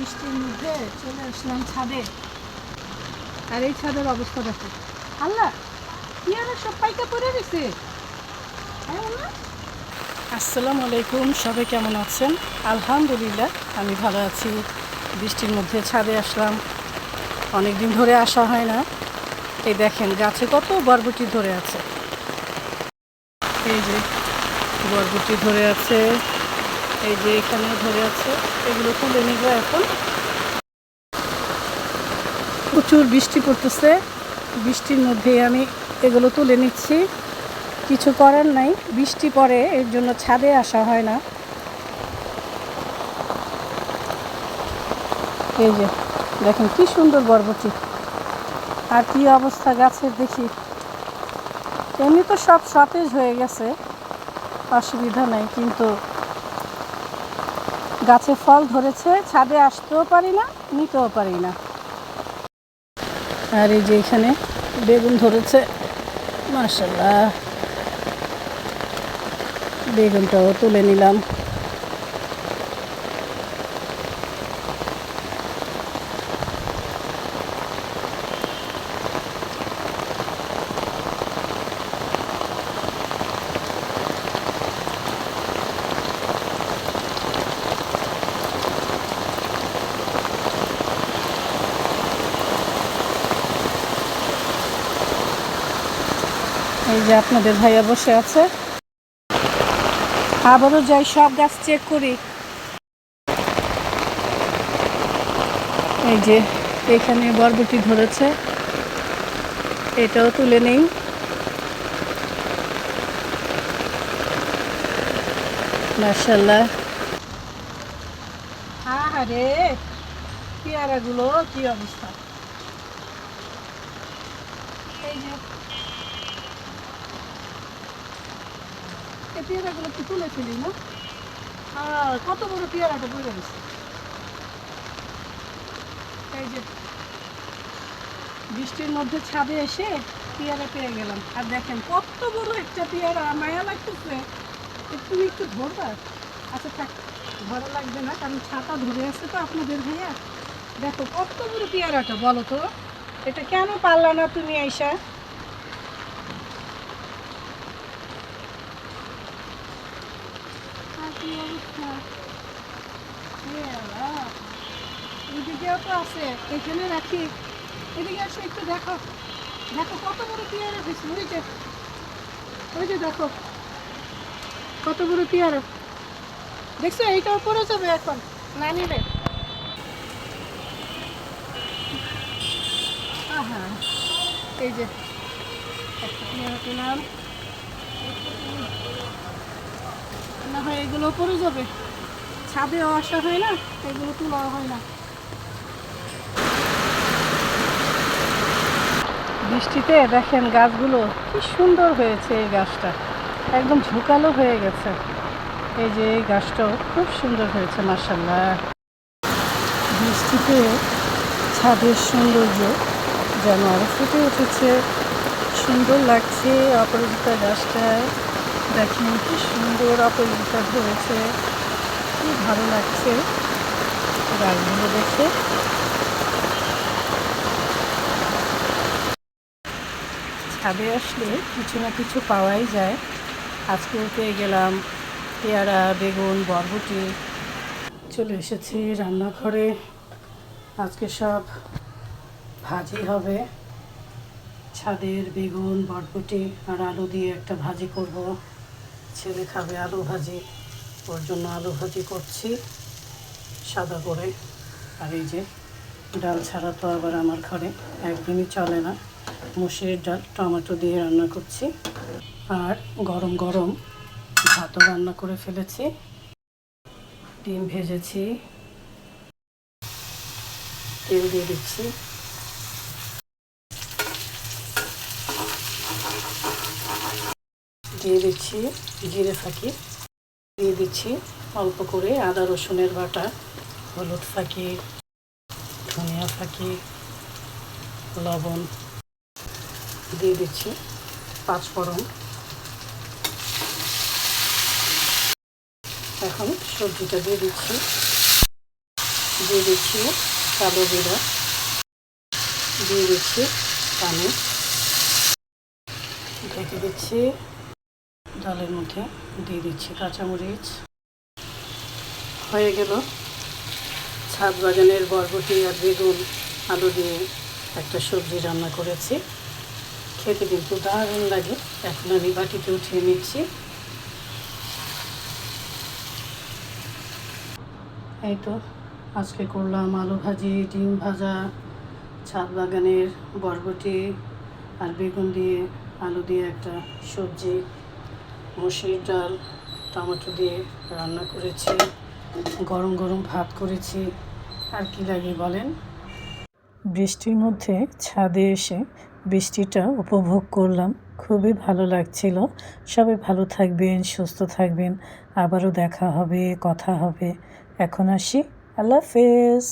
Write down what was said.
বৃষ্টির মধ্যে চলে আসলাম ছাদে। আর এই ছাদের অবস্থা দেখো, আল্লাহ পেয়ারা সব পাইকা পড়ে গেছে। আসসালামু আলাইকুম, সবাই কেমন আছেন? আলহামদুলিল্লাহ আমি ভালো আছি। বৃষ্টির মধ্যে ছাদে আসলাম, অনেক দিন ধরে আসা হয় না। এই দেখেন গাছে কত বরবটি ধরে আছে। এই যে বরবটি ধরে আছে, এই যে এখানেও ধরে আছে। এগুলো তুলে নিব এখন। প্রচুর বৃষ্টি পড়তেছে, বৃষ্টির মধ্যে আমি এগুলো তুলে নিচ্ছি। কিছু করার নাই, বৃষ্টি পড়ে এর জন্য ছাদে আসা হয় না। এই যে দেখেন কি সুন্দর বরবটি, আর কি অবস্থা গাছের দেখি। এমনি তো সব সতেজ হয়ে গেছে, অসুবিধা নাই, কিন্তু গাছে ফল ধরেছে, ছাদে আসতেও পারি না, নিতেও পারি না। আর এই যে এখানে বেগুন ধরেছে, মাশাআল্লাহ। বেগুনটাও তুলে নিলাম। এই যে আপনাদের ভাইয়া বসে আছে, আবারও যাই সব গাছ চেক করি। এই যে এখানে বরবটি ধরেছে, এটাও তুলে নেই। মাশাআল্লাহ। আরে পেয়ারাগুলো কি অবস্থা! এই যে এই পেয়ারাগুলো কি তুলে ফেলি না? আর কত বড় পেয়ারাটা পড়ে গেছে। এই যে বৃষ্টির মধ্যে ছাদে এসে পেয়ারা পেয়ে গেলাম। আর দেখেন কত বড় একটা পেয়ারা, মায়া লাগতেছে। তুমি একটু ধরবা? আচ্ছা থাক, ধরা লাগবে না, কারণ ছাতা ধরে আছে তো আপনাদের ভাইয়া। দেখো কত বড় পেয়ারাটা, বলো তো এটা কেন পারলা না তুমি আইসা? কি অবস্থা! এদিকেও তো আছে, এখানে রাখি। এদিকে আসো একটু দেখো, দেখো কত বড় পেয়ারা হয়েছে। ওই যে দেখো কত বড় পেয়ারা দেখছো। এইটাও পড়ে যাবে এখন না নিলে। হ্যাঁ, এই যে একটা পেয়ারা পেলাম, না হয় এগুলো পড়ে যাবে। ছাদেও আসা হয় না, এগুলো তোলা হয় না। বৃষ্টিতে দেখেন গাছগুলো কি সুন্দর হয়েছে। এই গাছটা একদম ঝুঁকালো হয়ে গেছে। এই যে এই গাছটাও খুব সুন্দর হয়েছে, মাশাআল্লাহ। বৃষ্টিতে ছাদের সৌন্দর্য যেন আরো ফুটে উঠেছে, সুন্দর লাগছে। অপরাজিতা গাছটায় দেখেন কি সুন্দর অপরাজিতা ধরেছে, কি ভালো লাগছে গাছগুলো দেখে। ছাদে আসলে কিছু না কিছু পাওয়াই যায়। আজকেও পেয়ে গেলাম পেয়ারা, বেগুন, বরবটি। চলে এসেছি রান্নাঘরে। আজকে সব ভাজি হবে। ছাদের বেগুন, বরবটি আর আলু দিয়ে একটা ভাজি করব। ছেলে খাবে আলু ভাজি, ওর জন্য আলু ভাজি করছি সাদা করে। আর এই যে ডাল ছাড়া তো আবার আমার ঘরে একদমই চলে না, মুসুরির ডাল টমেটো দিয়ে রান্না করছি। আর গরম গরম ভাতও রান্না করে ফেলেছি, ডিম ভেজেছি, তেল দিয়ে দিচ্ছি। দিয়ে দিচ্ছি জিরে ফাঁকি, দিয়ে দিচ্ছি অল্প করে আদা রসুনের বাটা, হলুদ ফাঁকি, ধনিয়া ফাঁকি, লবণ, দিয়ে দিচ্ছি পাঁচফোড়ন। এখন সবজিটা দিয়ে দিচ্ছি। দিয়ে দিচ্ছি কালো জিরা, দিয়ে দিচ্ছি পানি, ঢেকে দিচ্ছি। ডালের মধ্যে দিয়ে দিচ্ছি কাঁচামরিচ। হয়ে গেল ছাদ বাগানের বরবটি আর বেগুন আলু দিয়ে একটা সবজি রান্না করেছি। খেতে কিন্তু দারুণ লাগে। এখন আমি বাটিতে উঠিয়ে নিচ্ছি। এই তো আজকে করলাম আলু ভাজি, ডিম ভাজা, ছাদ বাগানের বরবটি আর বেগুন দিয়ে আলু দিয়ে একটা সবজি, মসুর ডাল, টমেটো দিয়ে রান্না করেছি, গরম গরম ভাত করেছি। আর কি লাগে বলেন? বৃষ্টির মধ্যে ছাদে এসে বৃষ্টিটা উপভোগ করলাম, খুবই ভালো লাগছিল। সবাই ভালো থাকবেন, সুস্থ থাকবেন, আবারও দেখা হবে, কথা হবে। এখন আসি, আল্লাহ হাফেজ।